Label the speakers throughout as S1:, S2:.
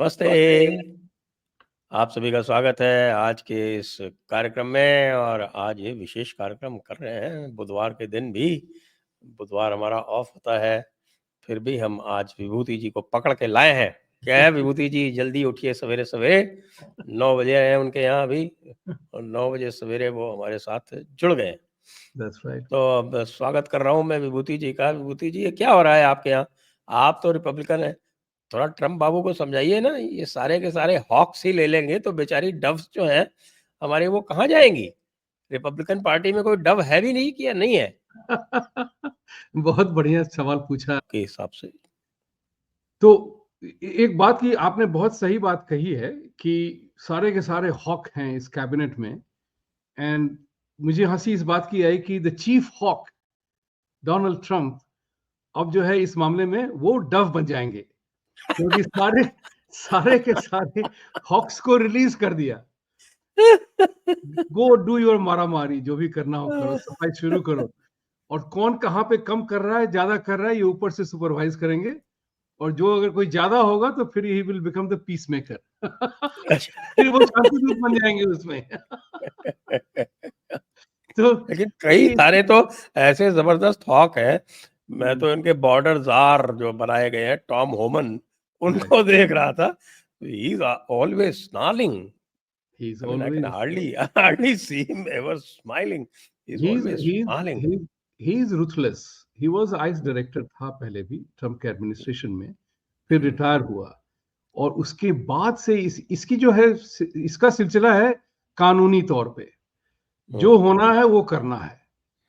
S1: नमस्ते। आप सभी का स्वागत है आज के इस कार्यक्रम में। और आज ये विशेष कार्यक्रम कर रहे हैं बुधवार के दिन भी। बुधवार हमारा ऑफ होता है, फिर भी हम आज विभूति जी को पकड़ के लाए हैं। क्या है विभूति जी, जल्दी उठिए सवेरे सवेरे। 9 बजे हैं उनके यहाँ अभी, और 9 बजे सवेरे वो हमारे साथ जुड़ गए।
S2: That's right.
S1: तो अब स्वागत कर रहा हूँ मैं विभूति जी का। विभूति जी, ये क्या हो रहा है आपके यहाँ? आप तो रिपब्लिकन है, थोड़ा ट्रम्प बाबू को समझाइए ना। ये सारे के सारे हॉक्स ही ले लेंगे तो बेचारी डव्स जो हैं हमारे, वो कहाँ जाएंगी? रिपब्लिकन पार्टी में कोई डव है भी नहीं, कि नहीं है
S2: बहुत बढ़िया सवाल पूछा
S1: के हिसाब से?
S2: तो एक बात की आपने बहुत सही बात कही है कि सारे के सारे हॉक हैं इस कैबिनेट में। एंड मुझे हंसी इस बात की आई कि the chief hawk Donald Trump अब जो है इस मामले में वो डव बन जाएंगे, क्योंकि सारे सारे के सारे हॉक्स को रिलीज कर दिया। गो डू योर मारामारी, जो भी करना हो करो, सफाई शुरू करो। और कौन कहाँ पे कम कर रहा है, ज्यादा कर रहा है, ये ऊपर से सुपरवाइज करेंगे। और जो अगर कोई ज्यादा होगा तो फिर he will become the peace maker. फिर वो शांति दूत बन जाएंगे उसमें। तो
S1: लेकिन कई सारे तो ऐसे जबरदस्त हॉक है। मैं तो इनके बॉर्डर जार जो बनाए गए हैं, टॉम होमन, उनको देख रहा था। He is always smiling.
S2: he's
S1: I mean, I can
S2: always
S1: hardly see him ever smiling. He's always smiling.
S2: he's ruthless. he was ice director था पहले भी ट्रम्प के एडमिनिस्ट्रेशन में, फिर रिटायर हुआ। और उसके बाद से इसकी जो है इसका सिलसिला है कानूनी तौर पे जो होना है वो करना है।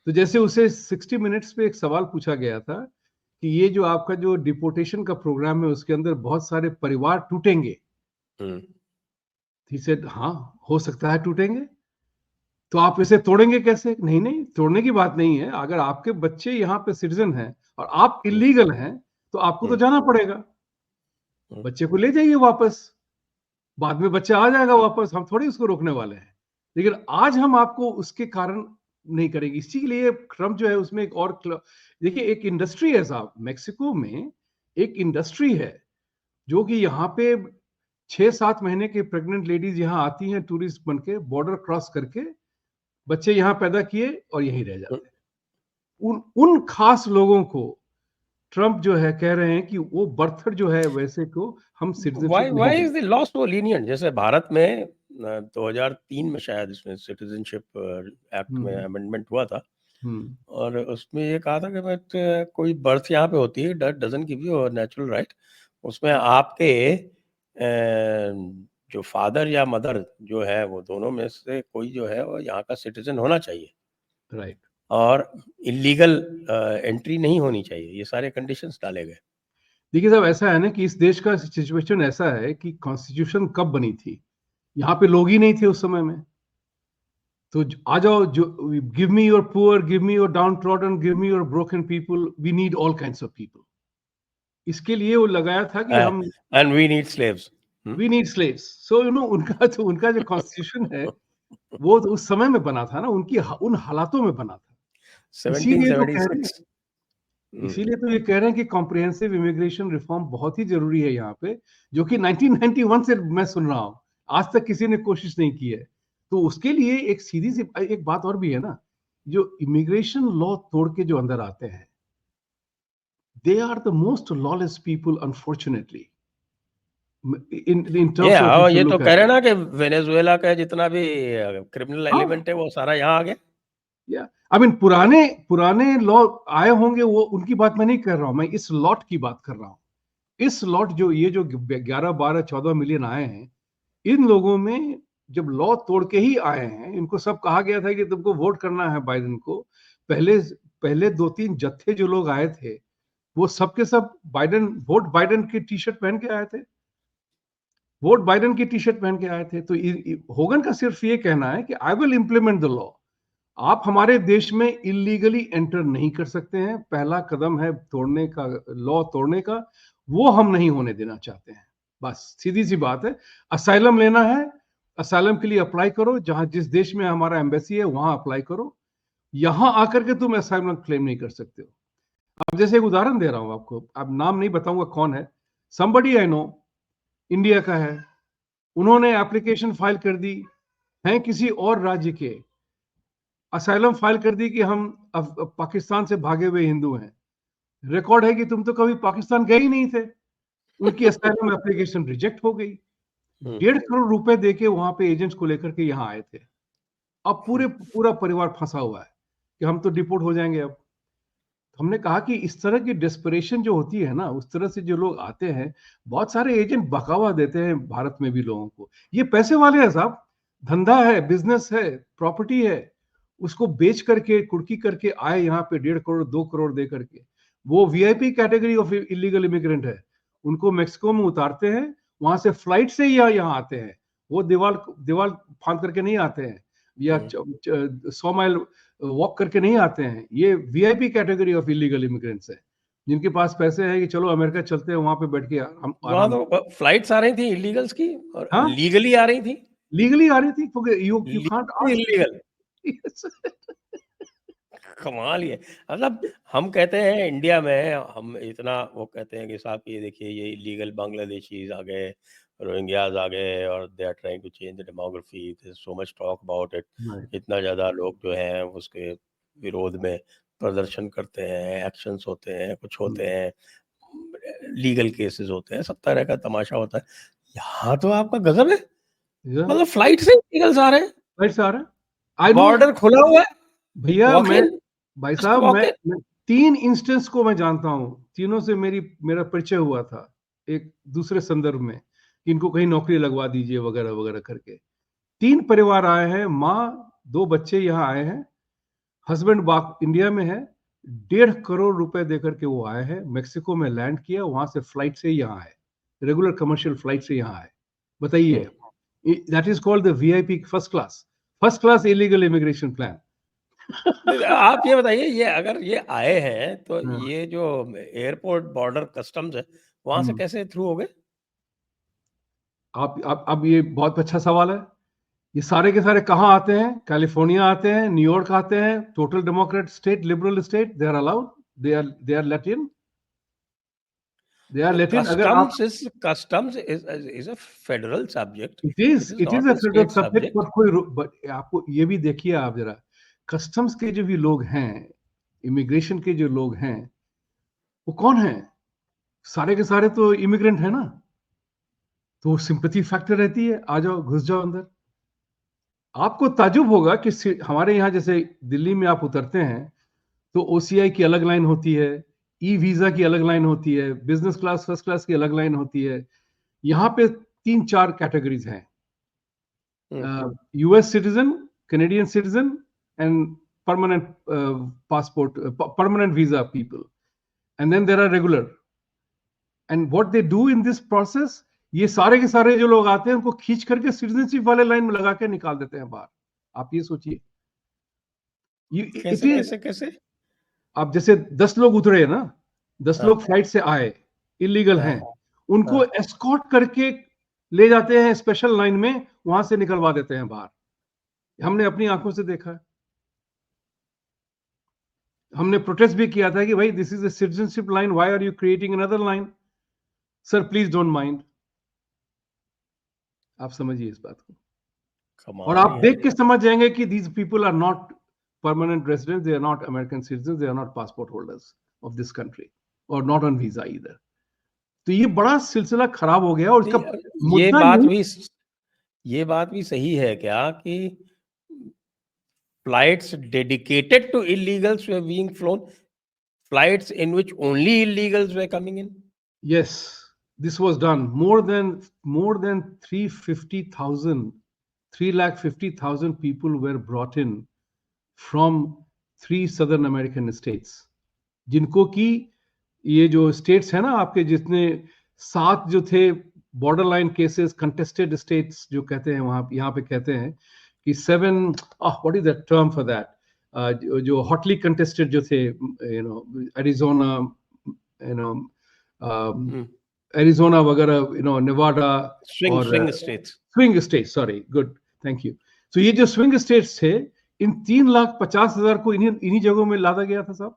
S2: तो जैसे उसे 60 मिनट्स पे एक सवाल पूछा गया था कि ये जो आपका जो डिपोर्टेशन का प्रोग्राम है उसके अंदर बहुत सारे परिवार टूटेंगे। He said, हाँ हो सकता है टूटेंगे, तो आप इसे तोड़ेंगे कैसे? नहीं नहीं, तोड़ने की बात नहीं है। अगर आपके बच्चे यहाँ पे सिटीजन हैं और आप इलीगल हैं तो आपको तो जाना पड़ेगा। बच्चे को ले जाइए वापस, बाद में बच्चा आ जाएगा वापस, हम थोड़ी उसको रोकने वाले हैं। लेकिन आज हम आपको उसके कारण नहीं करेंगे। इसीलिए ट्रम्प जो है उसमें एक और देखिए, एक इंडस्ट्री है साहब, मेक्सिको में एक इंडस्ट्री है जो कि यहाँ पे 6-7 महीने के प्रेग्नेंट लेडीज यहाँ आती हैं टूरिस्ट बन के, बॉर्डर क्रॉस करके बच्चे यहाँ पैदा किए और यहीं रह जाते हैं। उन खास लोगों को ट्रम्प जो है कह रहे हैं कि वो बर्थर जो है वैसे को हम citizenship
S1: Why is the law so lenient? जैसे भारत में 2003 में शायद इसमें सिटीजनशिप एक्ट में अमेंडमेंट हुआ था, और उसमें ये कहा था कि कोई बर्थ यहाँ पे होती है, that doesn't give you natural right. उसमें आपके जो फादर या मदर जो है वो दोनों में से कोई जो है वो यहाँ का सिटीजन होना चाहिए,
S2: राइट।
S1: और इलीगल एंट्री नहीं होनी चाहिए। ये सारे कंडीशंस डाले गए।
S2: देखिए साहब, ऐसा है ना कि इस देश का सिचुएशन ऐसा है कि कॉन्स्टिट्यूशन कब बनी थी, यहाँ पे लोग ही नहीं थे उस समय में। तो आ जाओ, जो give me your poor, give me your down trodden, give me your broken people, we need all kinds of people. इसके लिए वो लगाया था कि हम
S1: and we need slaves,
S2: we need slaves. So you know, उनका जो कॉन्स्टिट्यूशन है वो तो उस समय में बना था ना, उन हालातों में बना था। इसीलिए तो कह रहे हैं, इसीलिए तो ये कह रहे हैं कि कॉम्प्रिहेंसिव इमिग्रेशन रिफॉर्म बहुत ही जरूरी है यहाँ पे, जो कि 1991 से मैं सुन रहा हूँ, आज तक किसी ने कोशिश नहीं की है। तो उसके लिए एक सीधी सी एक बात और भी है ना, जो इमिग्रेशन लॉ तोड़ के जो अंदर आते हैं, they are the most lawless people unfortunately.
S1: ये तो कह रहे ना कि वेनेजुएला का जितना भी क्रिमिनल एलिमेंट है वो सारा यहाँ आ गया।
S2: आई मीन पुराने लॉ आए होंगे, वो उनकी बात मैं नहीं कर रहा हूं, मैं इस लॉट की बात कर रहा हूं। इस लॉट जो 11, 12, 14 मिलियन आए हैं, इन लोगों में जब लॉ तोड़ के ही आए हैं, इनको सब कहा गया था कि तुमको वोट करना है बाइडेन को। पहले 2-3 जत्थे जो लोग आए थे वो सबके सब वोट बाइडेन की टी शर्ट पहन के आए थे, वोट बाइडेन की टी शर्ट पहन के आए थे। तो होगन का सिर्फ ये कहना है कि I will implement the law. आप हमारे देश में इलीगली एंटर नहीं कर सकते हैं। पहला कदम है तोड़ने का, लॉ तोड़ने का, वो हम नहीं होने देना चाहते हैं। बस सीधी सी बात है। असाइलम लेना है, असाइलम के लिए अप्लाई करो, जहां जिस देश में हमारा एम्बेसी है वहां अप्लाई करो। यहां आकर के तुम असाइलम क्लेम नहीं कर सकते हो। अब जैसे एक उदाहरण दे रहा हूं आपको, अब नाम नहीं बताऊंगा कौन है। somebody I know इंडिया का है, उन्होंने एप्लीकेशन फाइल कर दी, हैं किसी और राज्य के, असाइलम फाइल कर दी कि हम पाकिस्तान से भागे हुए हिंदू हैं। रिकॉर्ड है कि तुम तो कभी पाकिस्तान गए ही नहीं थे। उनकी असाइलम एप्लीकेशन रिजेक्ट हो गई। 1.5 करोड़ रुपए देके वहां पे एजेंट्स को लेकर के यहाँ आए थे। अब पूरा परिवार फंसा हुआ है कि हम तो डिपोर्ट हो जाएंगे। अब हमने कहा कि इस तरह की डेस्परेशन जो होती है ना, उस तरह से जो लोग आते हैं, बहुत सारे एजेंट बकावा देते हैं भारत में भी लोगों को। ये पैसे वाले हैं साहब, धंधा है, बिजनेस है, प्रॉपर्टी है, उसको बेच करके कुर्की करके आए यहाँ पे 1.5 करोड़ 2 करोड़ दे करके। वो VIP category of illegal immigrant है। उनको मेक्सिको में उतारते हैं, वहां से फ्लाइट से यहाँ आते हैं। वो दीवार दीवार फांद करके नहीं आते हैं, या 100 माइल वॉक करके नहीं आते हैं। ये VIP category of illegal immigrants है, जिनके पास पैसे हैं कि चलो अमेरिका चलते हैं, वहां पे बैठ के हम
S1: वहां
S2: आराम।
S1: तो फ्लाइट्स आ रही थी इलीगल्स की और
S2: हाँ,
S1: लीगली आ रही थी।
S2: लीगली आ रही थी, क्योंकि यू कांट आस्क।
S1: इलीगल, कमाल ही है। मतलब हम कहते हैं इंडिया में, हम इतना वो कहते हैं कि साहब ये देखिए ये इलीगल बांग्लादेशीज आ गए, रोहिंग्याज आ गए, और they are trying to change the demography, there is so much talk about it. इतना ज़्यादा लोग जो हैं उसके विरोध में प्रदर्शन करते हैं, एक्शंस होते हैं, कुछ होते हैं, लीगल केसेस होते हैं, सब तरह का तमाशा होता है। यहाँ तो आपका गजब है, मतलब फ्लाइट से इलीगल्स आ रहे हैं,
S2: फ्लाइट से आ रहा है। आई नो
S1: बॉर्डर खुला हुआ है,
S2: भैया,
S1: वॉक
S2: मैं
S1: इन,
S2: भाई
S1: जस्ट
S2: साहब,
S1: वॉक
S2: मैं
S1: इन।
S2: 3 इंस्टेंस को मैं जानता हूँ, तीनों से मेरा परिचय हुआ था एक दूसरे संदर्भ में, कि इनको कहीं नौकरी लगवा दीजिए वगैरह वगैरह करके। 3 परिवार आए हैं, माँ 2 बच्चे यहाँ आए हैं, हस्बैंड बाप इंडिया में है। 1.5 करोड़ रुपए देकर के वो आए हैं, मेक्सिको में लैंड किया, वहां से फ्लाइट से यहाँ आए, रेगुलर कमर्शियल फ्लाइट से यहाँ आए। बताइए, that is called the VIP first class illegal immigration plan.
S1: आप ये बताइए, ये अगर ये आए हैं तो ये जो एयरपोर्ट बॉर्डर कस्टम्स है वहां से कैसे थ्रू हो गए?
S2: अब ये बहुत अच्छा सवाल है। ये सारे के सारे कहाँ आते हैं? कैलिफोर्निया आते हैं, न्यूयॉर्क आते हैं, total democrat state, liberal state, they are allowed, they are letting, अगर आप,
S1: customs is a federal subject, it is
S2: it is
S1: not
S2: a
S1: a
S2: federal
S1: state
S2: subject,
S1: subject.
S2: पर बट आपको ये भी देखिए आप जरा, कस्टम्स के जो भी लोग हैं, इमिग्रेशन के जो लोग हैं, वो कौन है? सारे के सारे तो इमिग्रेंट है ना। तो सिंपैथी फैक्टर रहती है, आ जाओ, घुस जाओ अंदर। आपको ताजुब होगा कि हमारे यहाँ जैसे दिल्ली में आप उतरते हैं तो ओसीआई की अलग लाइन होती है, ई वीजा की अलग लाइन होती है, बिजनेस क्लास फर्स्ट क्लास की अलग लाइन होती है। यहाँ पे 3-4 कैटेगरीज हैं, US citizen, Canadian citizen, and permanent passport, permanent visa people, and then there are regular. And what they do in this process, ये सारे के सारे जो लोग आते हैं उनको खींच करके सिटीजनशिप वाले लाइन में लगा के निकाल देते हैं बाहर। आप ये सोचिए, इट
S1: कैसे
S2: इज,
S1: कैसे कैसे?
S2: अब जैसे 10 लोग उतरे ना, 10
S1: हाँ
S2: लोग फ्लाइट से आए, इलीगल
S1: हाँ
S2: हैं, उनको
S1: हाँ।
S2: एस्कॉर्ट करके ले जाते हैं स्पेशल लाइन में, वहां से निकलवा देते हैं बाहर। हमने अपनी आंखों से देखा है। हमने प्रोटेस्ट भी किया था कि भाई, this is a citizenship line, why are you creating another line? Sir please don't mind. आप समझिए इस बात को, और
S1: कमाल ही
S2: आप
S1: है।
S2: देख के समझ जाएंगे कि these people are not permanent residents, they are not American citizen, they are not passport holders of this country, और नॉट ऑन वीजा ईदर। तो ये बड़ा सिलसिला खराब हो गया, और इसका
S1: नहीं,
S2: मुद्दा यही।
S1: ये बात भी सही है क्या कि flights dedicated to illegals were being flown, flights in which only illegals were coming in?
S2: Yes, this was done. More than 350,000, 350,000 people were brought in from 3 southern American states, जिनको की ये जो स्टेट्स है ना आपके, जितने 7 जो थे border line cases, contested states जो कहते हैं, वहां यहाँ पे कहते हैं कि 7, what is the term for that, जो हॉटली कंटेस्टेड जो थे, एरिजोना, यू नो एरिजोना वगैरह, नेवाडा, और
S1: Swing states.
S2: Swing state, sorry, good, thank you. तो ये जो स्विंग स्टेट्स थे, इन 3,50,000 को इन्हीं जगहों में लादा गया था साहब।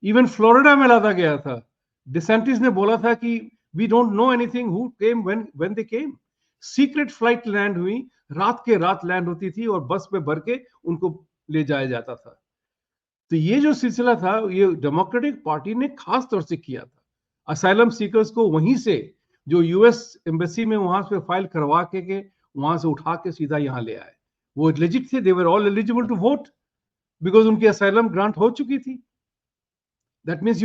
S2: इवन फ्लोरिडा में लादा गया था। डिसेंटिस ने बोला था कि we don't know anything who came when they came. Secret flight land हुई, रात के रात लैंड होती थी और बस में भर के उनको ले जाया जाता था। तो ये जो सिलसिला था, ये डेमोक्रेटिक पार्टी ने खास तौर से किया था। असाइलम सीकर्स को वहीं से, जो यूएस एम्बेसी में वहां से फाइल करवा के वहां से उठा के सीधा यहाँ ले आए। वो लेजिट थे, they were all eligible to vote because उनकी असाइलम ग्रांट हो चुकी थी। दैट मीन्स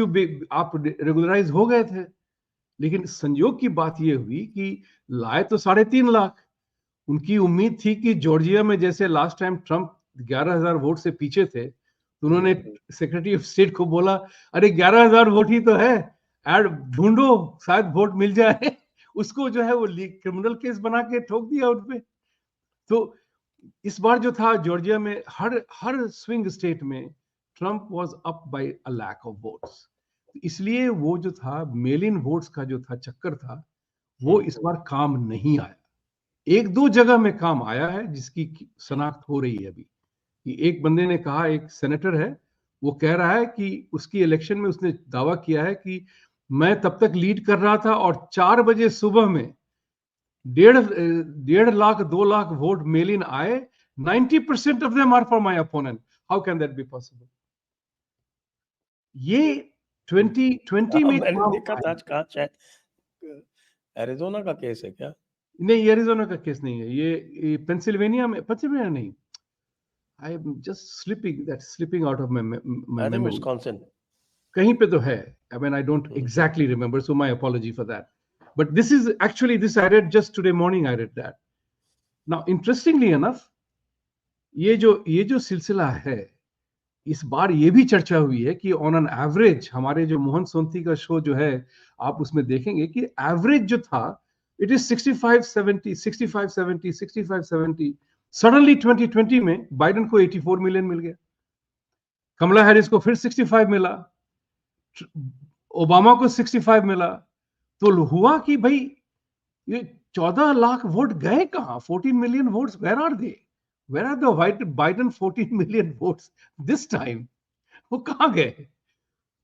S2: आप रेगुलराइज हो गए थे। लेकिन संयोग की बात यह हुई कि लाए तो 3.5 लाख। उनकी उम्मीद थी कि जॉर्जिया में जैसे लास्ट टाइम ट्रंप 11,000 वोट से पीछे थे, तो उन्होंने सेक्रेटरी ऑफ स्टेट को बोला, अरे 11,000 वोट ही तो है, ऐड ढूंढो, शायद वोट मिल जाए। उसको जो है वो क्रिमिनल केस बना के ठोक दिया उनपे। तो इस बार जो था जॉर्जिया में, हर स्विंग स्टेट में Trump was up by a lack of votes. इसलिए वो जो था मेल इन वोट्स का जो था चक्कर था, वो इस बार काम नहीं आया। एक दो जगह में काम आया है जिसकी शनाख्त हो रही है अभी। कि एक बंदे ने कहा, एक सेनेटर है, वो कह रहा है कि उसकी इलेक्शन में उसने दावा किया है कि मैं तब तक लीड कर रहा था और 4 बजे सुबह में 1.5 lakh 2 lakh vote mail in आए। 90% of them are for my opponent. How can that be possible? ये 2020 में
S1: मैंने
S2: काम
S1: देखा था
S2: आया।
S1: आज, कहा शायद एरिजोना का केस है क्या?
S2: नहीं, एरिजोना का केस नहीं है ये पेंसिल्वेनिया में, पेंसिल्वेनिया नहीं, I am just slipping out of my
S1: I think
S2: memory.
S1: Wisconsin.
S2: कहीं पे तो है, I mean I don't exactly remember, so my apology for that. But this is actually, this I read just today morning, I read that. Now interestingly enough, ये जो सिलसिला है, इस बार ये भी चर्चा हुई है कि ऑन एन एवरेज, हमारे जो मोहन सोंती का शो जो है, आप उसमें देखेंगे कि एवरेज जो था, इट इज 65-70, 65-70, 65-70। सडनली 2020 में बाइडेन को 84 मिलियन मिल गया, कमला हैरिस को फिर 65 मिला, ओबामा को 65 मिला। तो हुआ कि भाई ये 14 लाख वोट गए कहां? 14 million votes, where are they? Where are the Biden 14 million votes this time? वो कहां गए?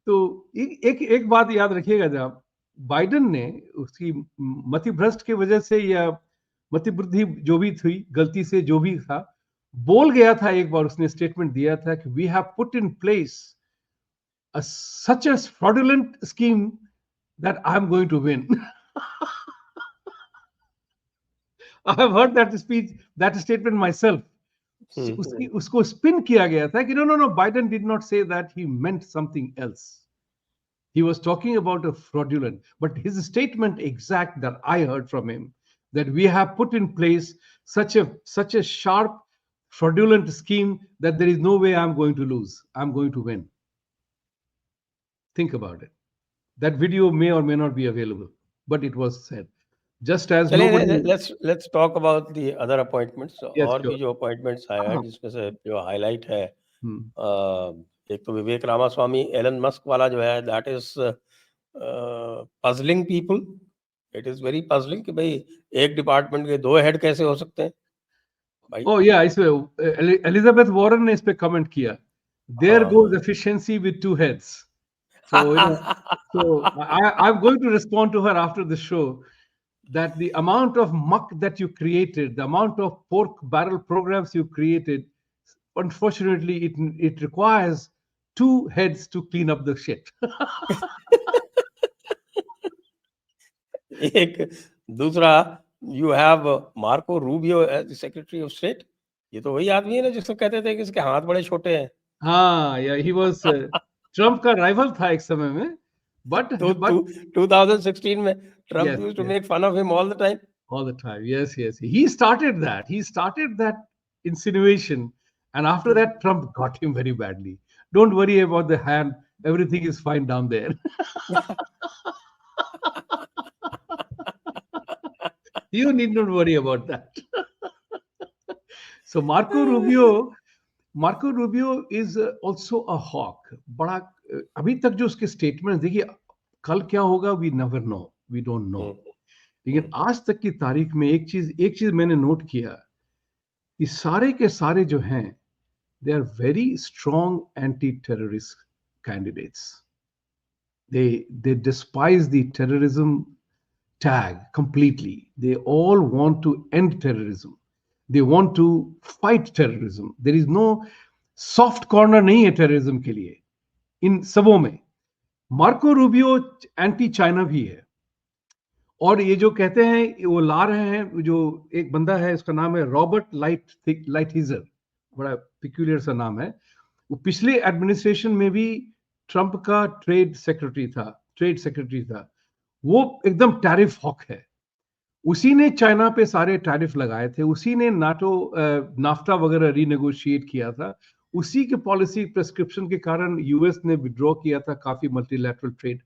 S2: तो एक बात याद रखिएगा, जब बाइडेन ने उसकी मति भ्रष्ट की वजह से या मति बुद्धि जो भी थी, गलती से जो भी था, बोल गया था एक बार, उसने स्टेटमेंट दिया था कि we have put in place such a fraudulent scheme that I am going to win. I have heard that speech, that statement myself. उसको स्पिन किया गया था कि no, Biden did not say that, he meant something else. He was talking about a fraudulent, but his statement exact that I heard from him, that we have put in place such a sharp fraudulent scheme that there is no way I'm going to lose, I'm going to win. Think about it. That video may or may not be available, but it was said. Just as
S1: चलिए,
S2: nobody.
S1: Let's talk about the other appointments.
S2: Yes,
S1: और भी
S2: sure.
S1: जो appointments आए हैं, जिसमें से जो highlight है,
S2: Hmm.
S1: एक तो विवेक रामास्वामी, एलन मस्क वाला जो है, that is puzzling people. It is very puzzling कि भाई एक डिपार्टमेंट के 2 हेड कैसे हो सकते हैं भाई।
S2: Oh yeah, Elizabeth Warren ने इस पे कमेंट किया, there goes efficiency with 2 heads. So I'm going to respond to her after the show, that the amount of muck that you created, the amount of pork barrel programs you created, unfortunately it requires 2 heads to clean up the shit.
S1: एक दूसरा, you have Marco Rubio as secretary of state. ये तो वही आदमी है ना जिसको कहते थे कि इसके हाथ बड़े छोटे हैं।
S2: हाँ, या ही वाज ट्रम्प का राइवल था एक समय में, बट
S1: तो 2016 में Trump
S2: yes,
S1: used to
S2: yes,
S1: make fun of him all the time.
S2: all the time. Yes, he started that insinuation, and after that Trump got him very badly. Don't worry about the hand, everything is fine down there. You need not worry about that. So Marco Rubio is also a hawk. बड़ा अभी तक जो उसके statement देखिए, कल क्या होगा, we never know, we don't know. लेकिन आज तक की तारीख में एक चीज मैंने नोट किया, कि सारे के सारे जो हैं, they are very strong anti-terrorist candidates. They despise the terrorism tag completely. They all want to end terrorism. They want to fight terrorism. There is no soft corner नहीं है terrorism के लिए इन सबों में. मार्को रूबियो एंटी चाइना भी है. और ये जो कहते हैं वो ला रहे हैं, जो एक बंदा है उसका नाम है रॉबर्ट लाइटहिजर, बड़ा पिक्यूलियर सा नाम है. वो पिछले एडमिनिस्ट्रेशन में भी ट्रंप का ट्रेड सेक्रेटरी था. वो एकदम टैरिफ हॉक है. उसी ने चाइना पे सारे टैरिफ लगाए थे. उसी ने नाफ्टा वगैरह रीनेगोशिएट किया था. उसी के पॉलिसी प्रेस्क्रिप्शन के कारण यूएस ने विड्रॉ किया था काफी multilateral trade.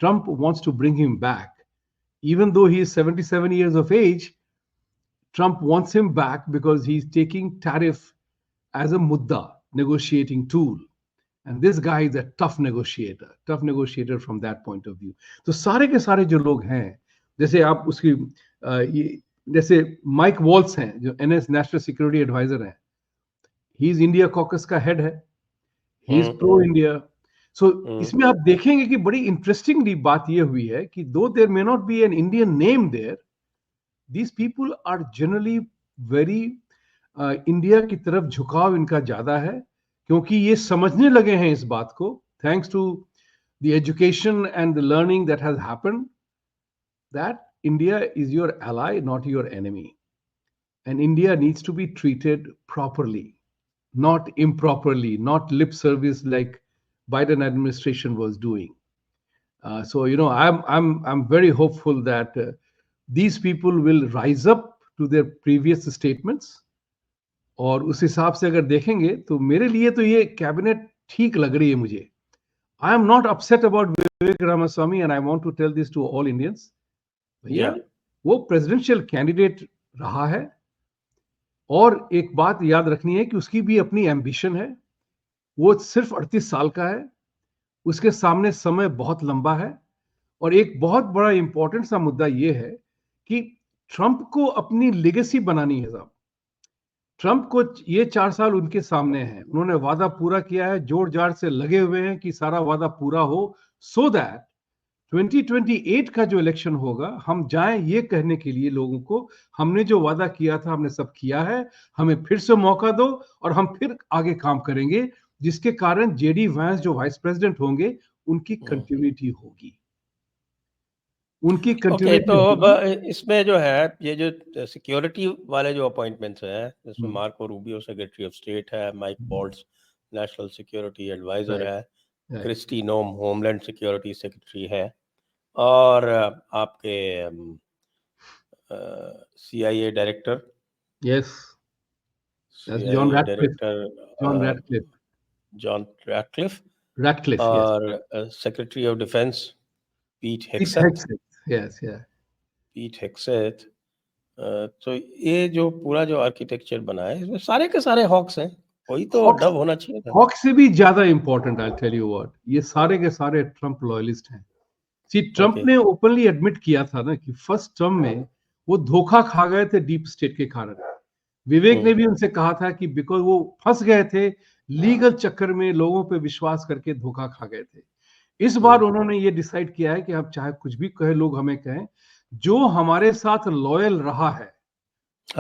S2: Trump wants to bring him back. Even though he is 77 years of age, Trump wants him back because he's taking tariff as a mudda, negotiating tool. And this guy is a tough negotiator from that point of view. तो सारे के सारे जो लोग हैं, जैसे आप उसकी जैसे माइक वॉल्स हैं जो NS नेशनल सिक्योरिटी एडवाइजर हैं, ही इज इंडिया कॉकस का हेड है, ही इज प्रो इंडिया. सो इसमें आप देखेंगे कि बड़ी इंटरेस्टिंग बात यह हुई है कि though there may not be an Indian name there, these people are generally very India की तरफ झुकाव इनका ज्यादा है, क्योंकि ये समझने लगे हैं इस बात को, thanks to the education and the learning that has happened, that India is your ally not your enemy, and India needs to be treated properly, not improperly, not lip service like Biden administration was doing. So I'm very hopeful that these people will rise up to their previous statements. और उस हिसाब से अगर देखेंगे तो मेरे लिए तो ये कैबिनेट ठीक लग रही है मुझे. I am not upset about Vivek Ramaswamy, and I want to tell this to all Indians. भैया वो प्रेसिडेंशियल कैंडिडेट रहा है, और एक बात याद रखनी है कि उसकी भी अपनी एम्बिशन है. वो सिर्फ 38 साल का है, उसके सामने समय बहुत लंबा है. और एक बहुत बड़ा इंपॉर्टेंट सा मुद्दा ये है कि ट्रंप को अपनी लेगेसी बनानी है साहब. ट्रंप को ये 4 साल उनके सामने हैं, उन्होंने वादा पूरा किया है, जोर जार से लगे हुए हैं कि सारा वादा पूरा हो, सो दैट 2028 का जो इलेक्शन होगा हम जाएं ये कहने के लिए लोगों को, हमने जो वादा किया था हमने सब किया है, हमें फिर से मौका दो और हम फिर आगे काम करेंगे, जिसके कारण जेडी वैंस जो वाइस प्रेसिडेंट होंगे उनकी कंटिन्यूटी होगी. उनकी कंटिन्यूटी
S1: तो अब इसमें जो है ये जो सिक्योरिटी वाले जो अपॉइंटमेंट्स हैं, इसमें Marco Rubio secretary of state है, Mike Waltz national security advisor है, Kristi Noem homeland security secretary है, और आपके CIA director,
S2: yes, John Ratcliffe,
S1: और secretary of defense Pete Hegseth. तो ये जो पूरा जो आर्किटेक्चर बना है, इसमें सारे के सारे हॉक्स हैं. कोई तो डब होना चाहिए था.
S2: हॉक से भी ज्यादा important, I tell you what, ये सारे के सारे ट्रंप लॉयलिस्ट हैं. ट्रंप ने ओपनली एडमिट किया था ना कि फर्स्ट टर्म में वो धोखा खा गए थे डीप स्टेट के कारण. विवेक ने भी उनसे कहा था कि बिकॉज वो फंस गए थे लीगल चक्कर में, लोगों पे विश्वास करके धोखा खा गए थे. इस बार उन्होंने ये डिसाइड किया है कि अब चाहे कुछ भी कहे लोग, हमें कहें, जो हमारे साथ लॉयल रहा है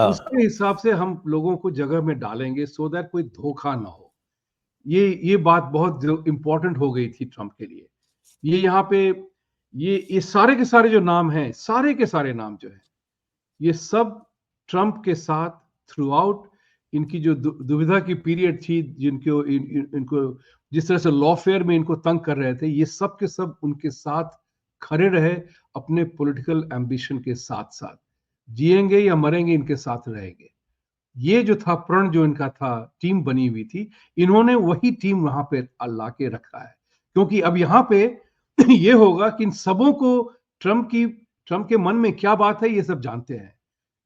S2: उसके हिसाब से हम लोगों को जगह में डालेंगे, सो दैट कोई धोखा ना हो. ये बात बहुत इंपॉर्टेंट हो गई थी ट्रंप के लिए. ये यहाँ पे ये सारे के सारे जो नाम हैं, सारे के सारे नाम जो है, ये सब ट्रंप के साथ थ्रू आउट इनकी जो दुविधा की पीरियड थी, जिनको इनको जिस तरह से लॉफेयर में इनको तंग कर रहे थे, ये सब के सब उनके साथ खड़े रहे, अपने पॉलिटिकल एम्बिशन के साथ साथ. जिएंगे या मरेंगे इनके साथ रहेंगे. ये जो था प्रण, जो इनका था, टीम बनी हुई थी, इन्होंने वही टीम वहां पे ला के रखा है. क्योंकि अब यहाँ पे ये होगा कि इन सबों को ट्रंप के मन में क्या बात है ये सब जानते हैं.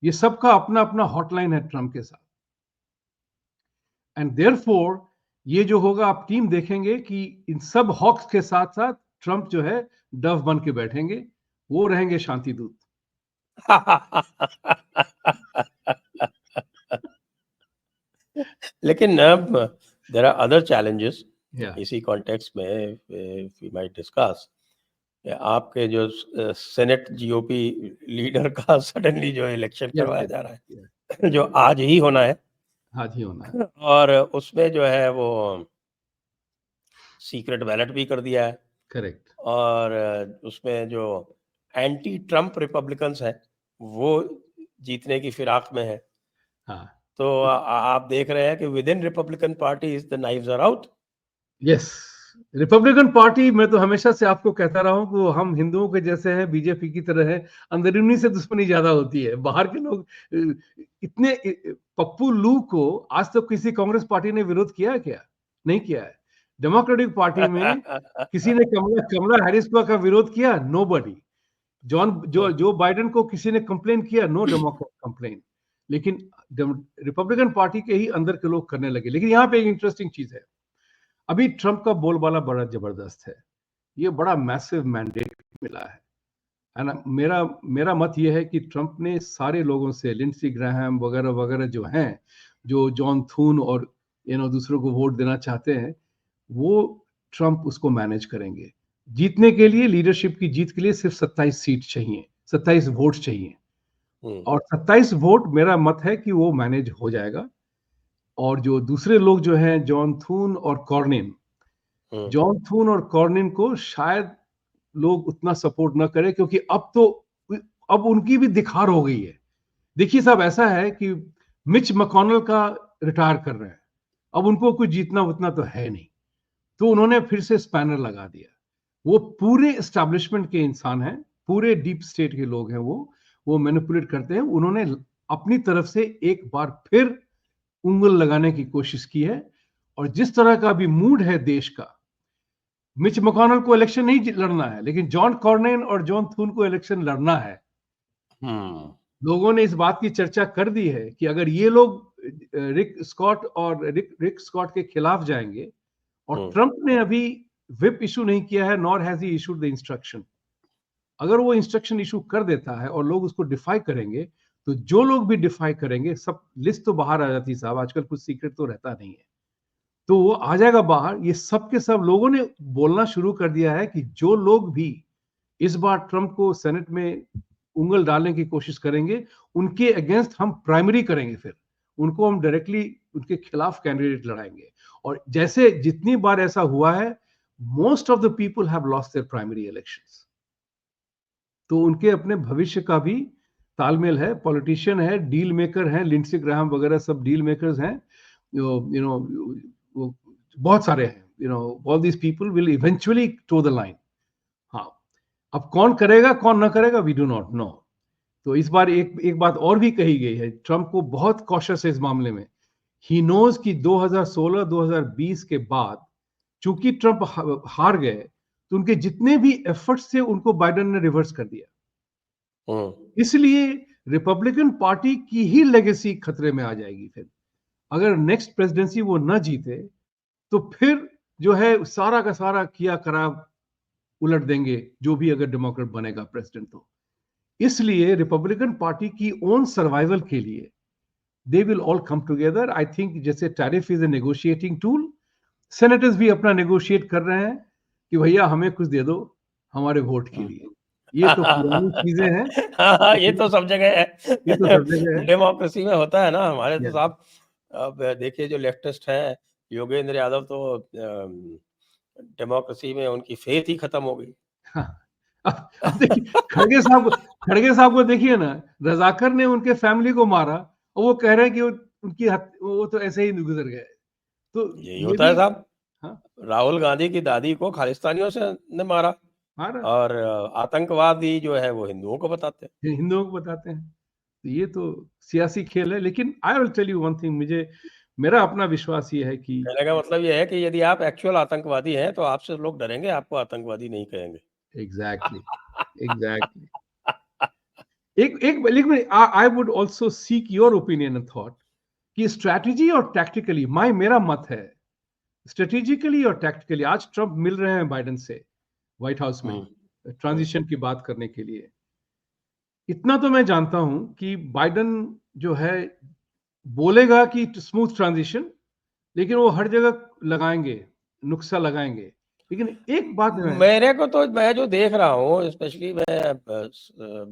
S2: ये सबका अपना अपना हॉटलाइन है ट्रंप के साथ. एंड देयरफॉर ये जो होगा, आप टीम देखेंगे कि इन सब हॉक्स के साथ साथ ट्रंप जो है डव बन के बैठेंगे, वो रहेंगे शांति दूत.
S1: लेकिन अब देयर आर अदर चैलेंजेस इसी कॉन्टेक्स्ट में वी माइट डिस्कस. आपके जो सेनेट जीओपी लीडर का सडनली जो इलेक्शन
S2: यस
S1: करवाया
S2: यस
S1: जा रहा है, जो आज ही होना है,
S2: आज ही होना है।
S1: और उसमें जो है वो सीक्रेट बैलेट भी कर दिया है,
S2: करेक्ट।
S1: और उसमें जो एंटी ट्रम्प रिपब्लिकन्स हैं वो जीतने की फिराक में है।
S2: हाँ।
S1: तो आप देख रहे हैं कि within Republican party the knives are out.
S2: Yes, Republican party, मैं तो हमेशा से आपको कहता रहा हूं कि वो हम हिंदुओं के जैसे हैं, बीजेपी की तरह है। अंदरूनी से दुश्मनी ज्यादा होती है, बाहर के लोग इतने पप्पू लू को आज तक किसी कांग्रेस पार्टी ने विरोध किया है क्या? नहीं किया है। डेमोक्रेटिक पार्टी में किसी ने कमला कमला हैरिस का विरोध किया? नोबडी। जो बाइडेन को किसी ने कंप्लेन किया? No democrat complain. लेकिन रिपब्लिकन पार्टी के ही अंदर के लोग करने लगे। लेकिन यहाँ पे एक इंटरेस्टिंग चीज है, अभी ट्रंप का बोलबाला बड़ा जबरदस्त है। ये बड़ा मैसिव मैंडेट मिला है ना। मेरा मेरा मत ये है कि ट्रंप ने सारे लोगों से, लिंडसी ग्राहम वगैरह वगैरह जो हैं, जो जॉन थून और दूसरों को वोट देना चाहते हैं, वो ट्रंप उसको मैनेज करेंगे। जीतने के लिए, लीडरशिप की जीत के लिए सिर्फ 27 सीट चाहिए, 27 वोट चाहिए, और 27 वोट मेरा मत है कि वो मैनेज हो जाएगा। और जो दूसरे लोग जो हैं, जॉन थून और कॉर्निन, जॉन थून और कॉर्निन को शायद लोग उतना सपोर्ट ना करें, क्योंकि अब उनकी भी दिखार हो गई है। देखिए साहब, ऐसा है कि मिच मैकोनेल का रिटायर कर रहे हैं, अब उनको कुछ जीतना उतना तो है नहीं, तो उन्होंने फिर से स्पैनर लगा दिया। वो पूरे एस्टैब्लिशमेंट के इंसान हैं, पूरे डीप स्टेट के लोग हैं, वो मैनिपुलेट करते हैं। उन्होंने अपनी तरफ से एक बार फिर उंगल लगाने की कोशिश की है, और जिस तरह का भी मूड है देश का, मिच मैकोनेल को इलेक्शन नहीं लड़ना है, लेकिन जॉन कॉर्नेन और जॉन थून को इलेक्शन लड़ना है। लोगों ने इस बात की चर्चा कर दी है कि अगर ये लोग रिक स्कॉट के खिलाफ जाएंगे, और ट्रंप ने अभी व्हिप इशू नहीं किया है, nor has he issued the instruction. अगर वो इंस्ट्रक्शन इशू कर देता है और लोग उसको डिफाई करेंगे, तो जो लोग भी डिफाई करेंगे, सब लिस्ट तो बाहर आ जाती है साहब, आजकल कुछ सीक्रेट तो रहता नहीं है, तो वो आ जाएगा बाहर। ये सब के सब लोगों ने बोलना शुरू कर दिया है कि जो लोग भी इस बार ट्रंप को सेनेट में उंगल डालने की कोशिश करेंगे, उनके अगेंस्ट हम प्राइमरी करेंगे, फिर उनको हम डायरेक्टली उनके खिलाफ कैंडिडेट लड़ाएंगे। और जैसे जितनी बार ऐसा हुआ है, most of the people have lost their primary elections. तो उनके अपने भविष्य का भी तालमेल है। पॉलिटिशियन है, डील मेकर हैं, लिंडसे ग्राहम वगैरह सब डील मेकर्स हैं, यू नो बहुत सारे हैं, all these people will eventually toe the line. हाँ, अब कौन करेगा कौन ना करेगा, वी डू नॉट नो। तो इस बार एक बात और भी कही गई है, ट्रंप को बहुत कॉशियस है इस मामले में। ही नोज कि 2016-2020 के बाद, चूंकि ट्रंप हार गए, तो उनके जितने भी एफर्ट्स थे उनको बाइडेन ने रिवर्स कर दिया। इसलिए रिपब्लिकन पार्टी की ही लेगेसी खतरे में आ जाएगी। फिर अगर नेक्स्ट प्रेसिडेंसी वो न जीते, तो फिर जो है सारा का सारा किया करा उलट देंगे, जो भी अगर डेमोक्रेट बनेगा प्रेसिडेंट तो। इसलिए रिपब्लिकन पार्टी की ओन सर्वाइवल के लिए they will all come together. I think जैसे tariff is a negotiating tool, senators भी अपना नेगोशिएट कर रहे हैं कि भैया हमें कुछ दे दो हमारे वोट के लिए। ये तो पुरानी चीजें हैं,
S1: हाँ, ये तो सब जगह
S2: ये तो
S1: है।
S2: सब जगह है।
S1: डेमोक्रेसी में होता है ना, हमारे तो
S2: Yes.
S1: साहब। अब देखिए जो लेफ्टिस्ट हैं, योगेंद्र यादव, तो डेमोक्रेसी में उनकी फेथ ही खत्म हो गई।
S2: हाँ, अब देखिए खड़गे साहब को देखिए ना, रजाकर ने उनके फैमिली को मारा, और वो कह रहे हैं कि वो तो ऐसे ही गुजर गए। तो
S1: यही
S2: ये
S1: होता है
S2: भी,
S1: साहब।
S2: हाँ,
S1: राहुल गांधी की दादी को खालिस्तानियों से ने मारा,
S2: मारा,
S1: और आतंकवादी जो है वो हिंदुओं को बताते हैं।
S2: हिंदुओं को बताते हैं। तो ये तो सियासी खेल है। लेकिन I will tell you one thing, मेरा अपना विश्वास ये है कि
S1: कहने का मतलब ये है कि यदि आप एक्चुअल आतंकवादी हैं तो आपसे लोग डरेंगे, आपको आतंकवादी नहीं कहेंगे।
S2: Exactly, exactly. एक लेकिन I would also seek your opinion and thought कि स्ट्रैटेजी और टैक्टिकली, मेरा मत है, स्ट्रेटेजिकली और टैक्टिकली आज ट्रंप मिल रहे हैं बाइडेन से व्हाइट हाउस में, ट्रांजिशन की बात करने के लिए। इतना तो मैं जानता हूं कि बाइडेन जो है बोलेगा कि स्मूथ ट्रांजिशन, लेकिन वो हर जगह लगाएंगे, नुक्सा लगाएंगे। लेकिन एक बात है,
S1: मेरे को तो, मैं जो देख रहा हूँ स्पेशली मैं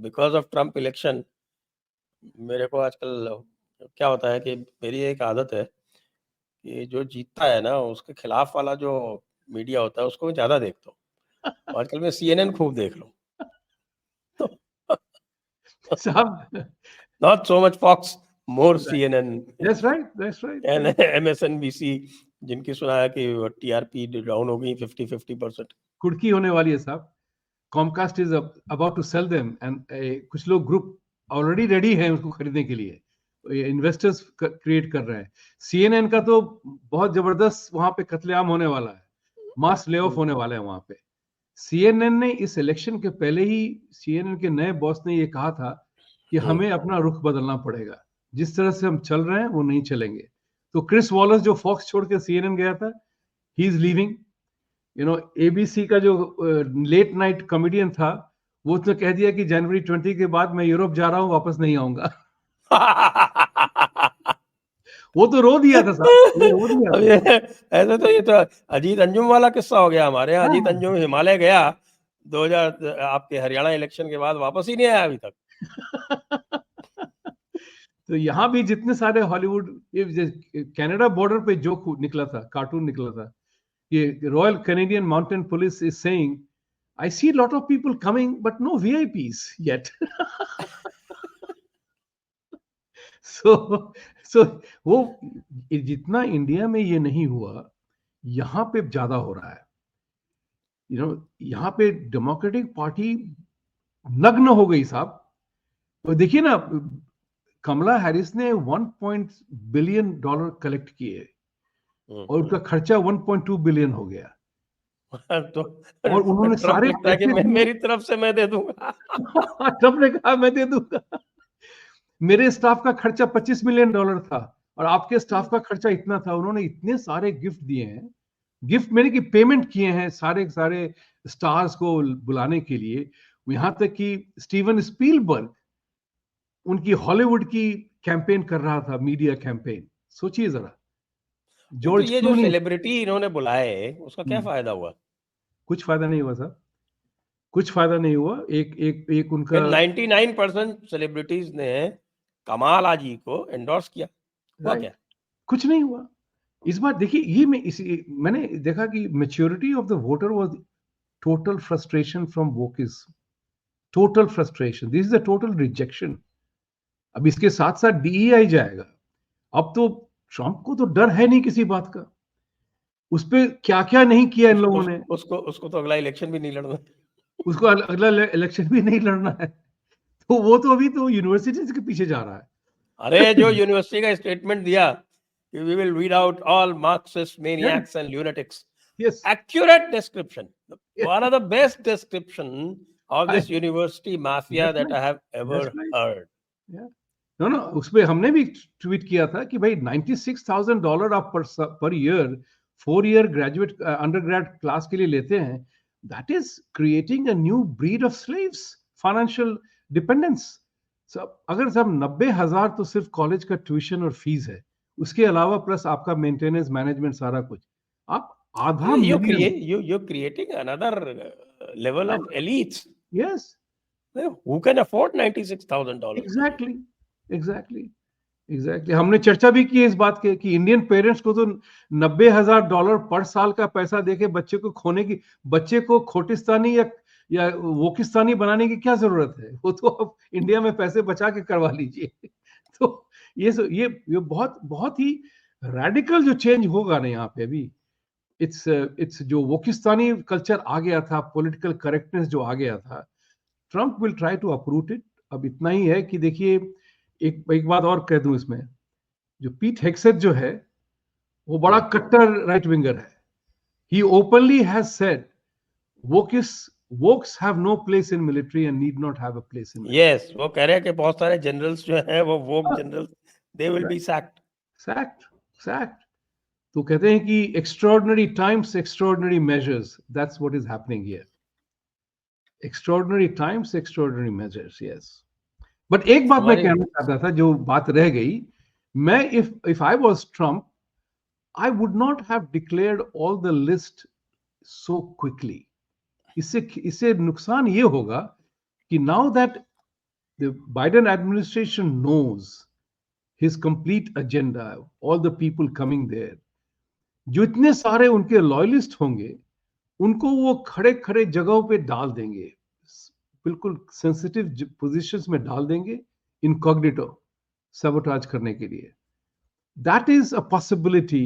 S1: बिकॉज ऑफ ट्रम्प इलेक्शन, मेरे को आजकल क्या होता है कि मेरी एक आदत है कि जो जीतता है ना उसके खिलाफ वाला जो मीडिया होता है उसको मैं ज्यादा देखता हूँ। आजकल मैं CNN खूब देख लूँ
S2: साहब,
S1: not so much Fox, more CNN
S2: that's right, that's right.
S1: And MSNBC, जिनकी सुना है कि TRP डाउन हो गई 50-50%।
S2: कुर्की होने वाली है साहब। Comcast is about to sell them, and कुछ लोग ग्रुप ऑलरेडी रेडी हैं उसको खरीदने के लिए, इन्वेस्टर्स क्रिएट कर रहे हैं। CNN का तो बहुत जबरदस्त वहां पे कत्लेआम होने वाला है, मास ले ऑफ होने वाला है वहां पे। CNN ने इस इलेक्शन के पहले ही, CNN के नए बॉस ने ये कहा था कि हमें अपना रुख बदलना पड़ेगा, जिस तरह से हम चल रहे हैं वो नहीं चलेंगे। तो क्रिस वॉलस जो फॉक्स छोड़ के CNN गया था, ही इज लीविंग। ABC का जो लेट नाइट कॉमेडियन था, वो उसने कह दिया कि जनवरी 20 के बाद मैं यूरोप जा रहा हूं, वापस नहीं आऊंगा। वो तो रो दिया था साहब, वो रो दिया
S1: अब
S2: था।
S1: ये ऐसे तो, ये तो अजीत अंजुम वाला किस्सा हो गया हमारे यहाँ।
S2: हाँ,
S1: अजीत अंजुम हिमालय गया 2000 आपके हरियाणा इलेक्शन के बाद, वापस ही नहीं आया अभी तक।
S2: तो यहाँ भी जितने सारे हॉलीवुड, ये कनाडा बॉर्डर पे जोक निकला था, कार्टून निकला था, ये royal Canadian mountain police is saying, I see lot of people coming but no VIPs yet. So so वो जितना इंडिया में ये नहीं हुआ, यहाँ पे ज्यादा हो रहा है। यहाँ पे डेमोक्रेटिक पार्टी नग्न हो गई साहब। तो देखिए ना, कमला हैरिस ने 1 बिलियन डॉलर कलेक्ट किए और उसका खर्चा 1.2 बिलियन हो गया,
S1: तो
S2: और उन्होंने
S1: ट्रम्प
S2: सारे
S1: लिखता है कि
S2: पैसे दिए।
S1: मेरी तरफ से मैं दे दूंगा।
S2: ट्रम्प ने कहा मैं दे दूंगा। मेरे स्टाफ का खर्चा 25 मिलियन डॉलर था और आपके स्टाफ का खर्चा इतना था। उन्होंने इतने सारे गिफ्ट दिए हैं, गिफ्ट मैंने कि पेमेंट किए हैं सारे सारे स्टार्स को बुलाने के लिए। यहां तक कि स्टीवन स्पीलबर्ग उनकी हॉलीवुड की कैंपेन कर रहा था, मीडिया कैंपेन। सोचिए जरा,
S1: नहीं तो
S2: जॉर्ज
S1: ये जो
S2: क्लूनी।
S1: सेलिब्रिटी इन्होंने बुलाए उसका क्या फायदा हुआ?
S2: कुछ फायदा नहीं हुआ साहब, कुछ फायदा नहीं हुआ। एक एक एक उनका,
S1: 99% सेलिब्रिटीज ने कमाल आजी को एंडोर्स किया, हुआ
S2: राइट,
S1: क्या?
S2: कुछ नहीं हुआ। इस बार देखिए, ये मैंने देखा कि maturity of the voter was total frustration from wokeism, total frustration, this is a total rejection. अब इसके साथ साथ DEI जाएगा। अब तो ट्रंप को तो डर है नहीं किसी बात का, उस पे क्या क्या नहीं किया इन लोगों ने।
S1: उसको तो अगला इलेक्शन भी नहीं लड़ना।
S2: उसको अगला इलेक्शन भी नहीं लड़ना है, तो वो तो अभी तो यूनिवर्सिटीज के पीछे जा रहा है।
S1: अरे जो यूनिवर्सिटी का स्टेटमेंट दिया कि we will weed out all Marxist
S2: Yeah,
S1: maniacs and lunatics,
S2: yes,
S1: accurate description,
S2: yes,
S1: one of the best description of
S2: I,
S1: this university mafia
S2: that's
S1: that
S2: right,
S1: I have ever
S2: that's right,
S1: heard.
S2: yeah. No no, उसपे हमने भी tweet किया था कि भाई $96,000 आप per year 4 year graduate under grade class के लिए लेते हैं, that is creating a new breed of slaves, financial dependence. अगर सब 90,000 तो सिर्फ कॉलेज का ट्यूशन और फीस है, उसके अलावा प्लस आपका मेंटेनेंस मैनेजमेंट सारा कुछ, आप आधा million.
S1: You're creating another level of elites.
S2: Yes,
S1: Who can afford $96,000?
S2: Exactly, exactly, exactly. हमने चर्चा भी की है इस बात के कि इंडियन पेरेंट्स को तो $90,000 पर साल का पैसा देके बच्चे को खोने की, बच्चे को खोटिस्तानी या वोकिस्तानी बनाने की क्या जरूरत है? वो तो आप इंडिया में पैसे बचा के करवा लीजिए। तो ये बहुत बहुत ही रेडिकल जो चेंज होगा ना यहाँ पे अभी, इट्स जो वोकिस्तानी कल्चर आ गया था, पॉलिटिकल करेक्टनेस जो आ गया था, Trump will try to uproot it. अब इतना ही है कि देखिए, एक बात और कह दूं इसमें, जो पीट हेग्सेथ जो है, वो बड़ा कट्टर राइट विंगर है। He openly has said wokes have no place in military and need not have a place in military.
S1: Yes, वो कह रहे हैं कि बहुत सारे जनरल्स जो हैं वो woke generals, they will be sacked.
S2: सैक्ट, सैक्ट। तो कहते हैं कि extraordinary times extraordinary measures, that's what is happening here. Extraordinary times extraordinary measures, yes. But एक बात मैं
S1: हमारी
S2: कहना चाहता था, जो बात रह गई, मैं if I was Trump, I would not have declared all the list so quickly. इससे नुकसान ये होगा कि now that the Biden administration knows his complete agenda, all the people coming there, जो इतने सारे उनके लॉयलिस्ट होंगे, उनको वो खड़े खड़े जगहों पे डाल देंगे, बिल्कुल सेंसिटिव पोजीशंस में डाल देंगे, इनकॉग्निटो सबोटाज करने के लिए. दैट इज अ पॉसिबिलिटी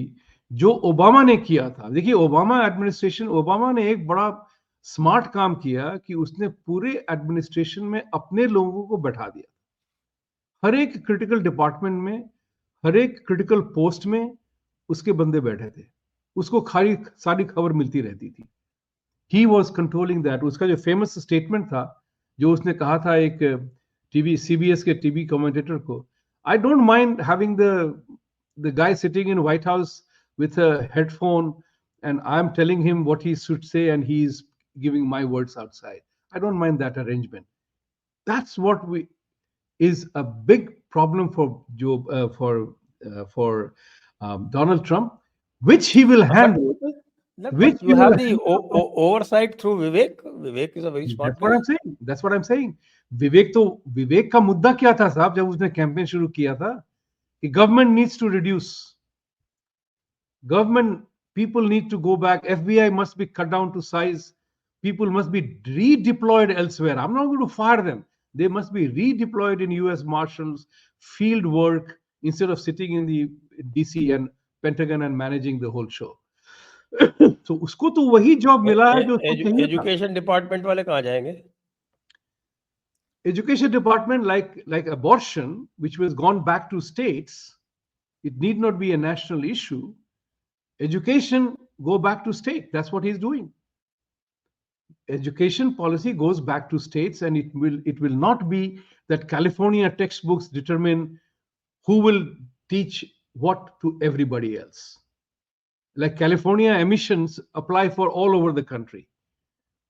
S2: जो ओबामा ने किया था. देखिए, ओबामा ने एक बड़ा स्मार्ट काम किया कि उसने पूरे एडमिनिस्ट्रेशन में अपने लोगों को बैठा दिया. हर एक क्रिटिकल डिपार्टमेंट में, हर एक क्रिटिकल पोस्ट में उसके बंदे बैठे थे. उसको सारी खबर मिलती रहती थी. He was controlling that. उसका जो फेमस स्टेटमेंट था, जो उसने कहा था एक सीबीएस के टीवी कमेंटेटर को, I don't mind having the guy sitting in White House with a headphone and I'm telling him what he should say and he's giving my words outside. I don't mind that arrangement. That's what is a big problem for Donald Trump, which he will handle.
S1: But you have the oversight through Vivek. Vivek is a very smart
S2: guy. That's what I'm saying. विवेक का मुद्दा क्या था साहब, जब उसने campaign शुरू किया था कि government needs to reduce. People need to go back. FBI must be cut down to size. People must be redeployed elsewhere. I'm not going to fire them. They must be redeployed in US Marshals, field work, instead of sitting in the DC and Pentagon and managing the whole show. So उसको तो वही job मिला है जो
S1: education department वाले कहाँ जाएंगे?
S2: Education department, like abortion, which was gone back to states, it need not be a national issue. Education go back to state. That's what he's doing. Education policy goes back to states, and it will not be that California textbooks determine who will teach what to everybody else. Like California emissions apply for all over the country,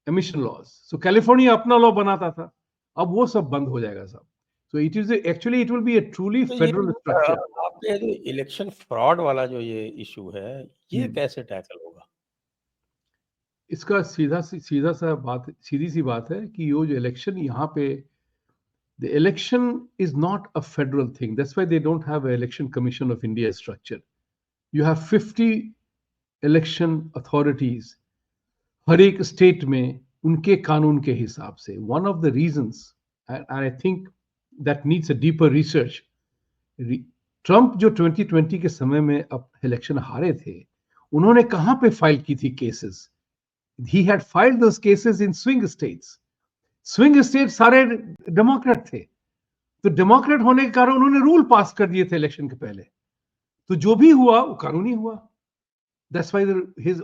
S2: emission laws. So California अपना law बनाता था, अब वो सब बंद हो जाएगा सब. So it will be a truly federal structure.
S1: आपके जो इलेक्शन फ्रॉड वाला जो ये इशू है, ये कैसे टैकल होगा?
S2: इसका सीधी सी बात है कि ये जो इलेक्शन यहाँ पे, the election is not a federal thing. That's why they don't have an election commission of India structure. You have 50 election authorities, हर एक स्टेट में उनके कानून के हिसाब से. One of the reasons, and I think that needs a deeper research, Trump जो 2020 के समय में अब इलेक्शन हारे थे, उन्होंने कहां पे फाइल की थी cases? He had filed those cases in swing states. Swing states सारे डेमोक्रेट थे, तो डेमोक्रेट होने के कारण उन्होंने रूल पास कर दिए थे इलेक्शन के पहले. तो जो भी हुआ वो कानूनी हुआ. That's why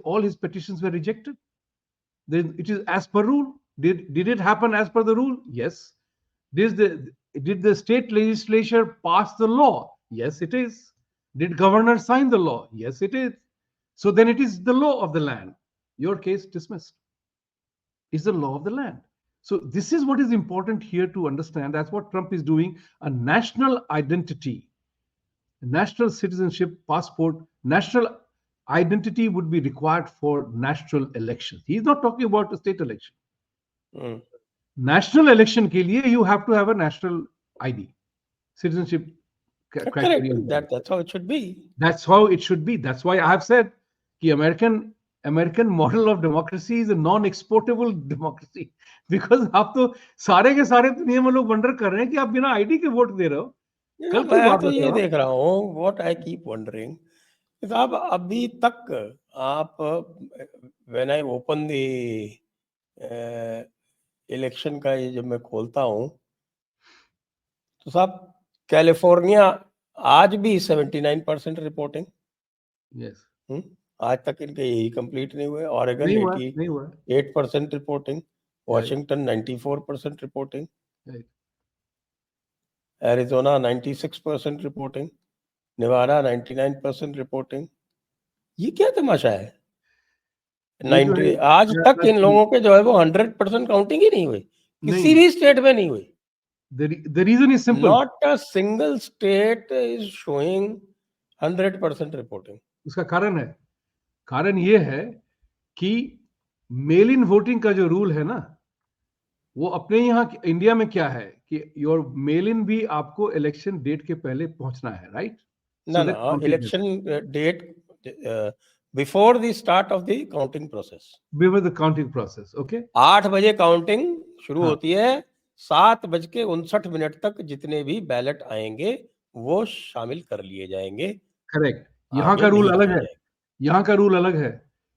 S2: all his petitions were rejected. It is as per rule. Did it happen as per the rule? Yes. Did the state legislature pass the law? Yes, it is. Did governor sign the law? Yes, it is. So then it is the law of the land. Your case dismissed. It's the law of the land. So this is what is important here to understand. That's what Trump is doing. A national identity, national citizenship passport, national identity would be required for national elections. He's not talking about a state election. National election ke liye, you have to have a national ID, citizenship criteria.
S1: That's how it should be.
S2: That's how it should be. That's why I have said the American model of democracy is a non-exportable democracy, because आप तो सारे के सारे दुनिया में लोग wonder कर रहे हैं कि आप बिना आईडी के वोट दे रहे हो.
S1: मैं तो ये देख रहा हूँ, what I keep wondering, साहब अभी तक आप, when I open the election का ये जब मैं खोलता हूँ, तो साहब कैलिफोर्निया आज भी 79% रिपोर्टिंग.
S2: यस.
S1: आज तक इनके यही कंप्लीट नहीं हुए. Oregon 88% reporting, Washington 94% reporting, Arizona 96% reporting, Nevada 99% reporting. ये क्या तमाशा है? 90 आज तक इन लोगों के जो है वो 100% काउंटिंग ही नहीं हुई, किसी भी स्टेट में नहीं हुई.
S2: The reason is simple.
S1: Not a single state is showing 100% reporting.
S2: उसका कारण ये है कि मेल इन वोटिंग का जो रूल है ना, वो अपने यहाँ इंडिया में क्या है कि योर मेल इन भी आपको इलेक्शन डेट के पहले पहुंचना है, राइट?
S1: ना
S2: सो दैट
S1: ना,
S2: counting
S1: election date before the start of the counting process.
S2: Before the counting process, okay.
S1: 8 बजे काउंटिंग शुरू
S2: हाँ,
S1: होती है। 7:59 तक जितने भी बैलेट आएंगे वो शामिल कर लिए जाएंगे,
S2: करेक्ट। यहाँ
S1: आगे
S2: का रूल
S1: नहीं
S2: अलग
S1: किए
S2: है।
S1: जाएंगे।
S2: यहाँ का रूल अलग है।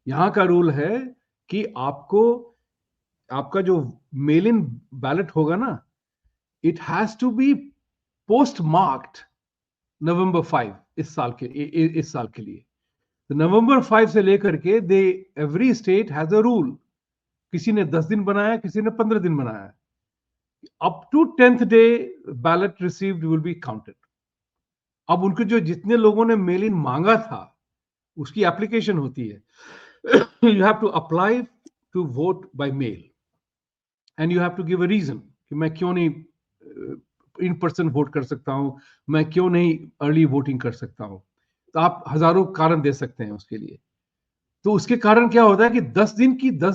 S2: यहाँ का रूल है कि आपको, आपका जो मेल इन बैलेट होगा ना, it has to be post marked November 5 इस साल के इस साल के लिए। तो नवंबर 5 से लेकर के they every state has a rule. किसी ने 10 दिन बनाया, किसी ने 15 दिन बनाया। Up to 10th day ballot received will be counted. अब उनके जो जितने लोगों ने मेल इन मांगा था, उसकी एप्लीकेशन होती है। You have to apply to vote by mail and you have to give a reason कि मैं क्यों नहीं इन पर्सन वोट कर सकता हूं, मैं क्यों नहीं अर्ली वोटिंग कर सकता हूं। तो आप हजारों कारण दे सकते हैं उसके लिए। तो उसके कारण क्या होता है कि 10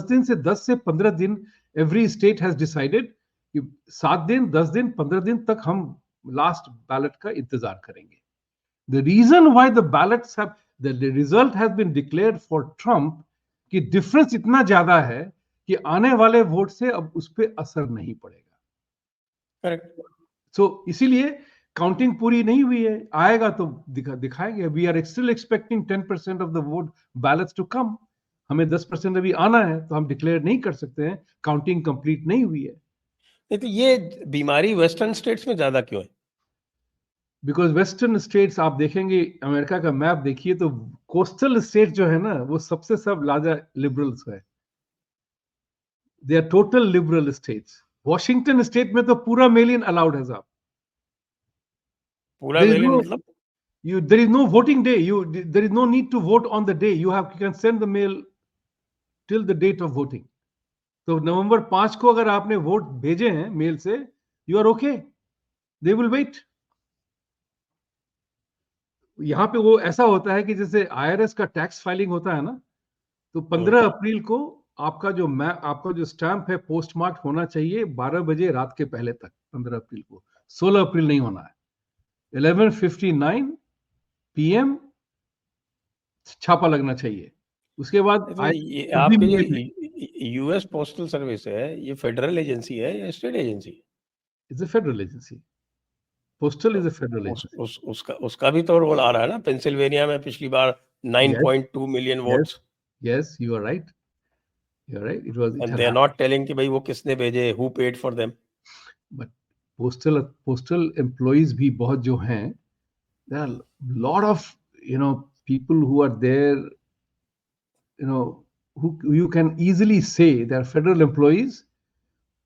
S2: दिन से 10 से 15 दिन एवरी स्टेट हैज डिसाइडेड कि 7 दिन, 10 दिन, 15 दिन तक हम लास्ट बैलेट का इंतजार करेंगे। The reason why the ballots have, the result has been declared for Trump कि डिफरेंस इतना ज्यादा है कि आने वाले वोट से अब उस पर असर नहीं पड़ेगा।
S1: करेक्ट।
S2: इसीलिए काउंटिंग पूरी नहीं हुई है, आएगा तो दिखाएंगे। We are still expecting 10% of the vote ballots to come. हमें 10% अभी आना है, तो हम डिक्लेयर नहीं कर सकते हैं काउंटिंग कंप्लीट नहीं हुई है।
S1: नहीं तो ये बीमारी वेस्टर्न स्टेट्स में ज्यादा क्यों है?
S2: बिकॉज वेस्टर्न स्टेट्स आप देखेंगे, अमेरिका का मैप देखिए तो कोस्टल स्टेट जो है ना, वो सबसे सब लाजा लिबरल्स है। They are total liberal states. Washington state में तो पूरा मेल इन अलाउड है साहब।
S1: पूरा
S2: there is
S1: mail in
S2: no,
S1: मतलब?
S2: you there is no voting day, there is no need to vote on the day, you can send the mail till the date of voting. तो नवंबर 5 को अगर आपने vote भेजे हैं mail से, you are okay, they will wait. यहाँ पे वो ऐसा होता है कि जैसे आईआरएस का टैक्स फाइलिंग होता है ना, तो 15 अप्रैल को आपका जो स्टैंप है पोस्ट मार्क होना चाहिए 12 बजे रात के पहले तक, 15 अप्रैल को। 16 अप्रैल नहीं होना है। 11:59 PM छापा लगना चाहिए। उसके बाद
S1: तो ये
S2: तब भी
S1: आपके जो
S2: मेल नहीं।
S1: यूएस पोस्टल सर्विस है, ये फेडरल एजेंसी है या स्टेट एजेंसी है?
S2: It's a federal agency. Postal
S1: तो
S2: इज अ फेडरल
S1: उस,
S2: एजेंसी।
S1: उस, उसका उसका भी तो रोल आ रहा है ना। पेंसिल्वेनिया में पिछली बार
S2: yes,
S1: 9.2 million
S2: yes,
S1: votes,
S2: yes, you are right, you are right, it
S1: and
S2: had
S1: they are
S2: happened.
S1: Not telling कि भाई वो किसने भेजे, who paid for them.
S2: But postal employees भी बहुत जो हैं, there are lot of people who are there, who you can easily say they are federal employees,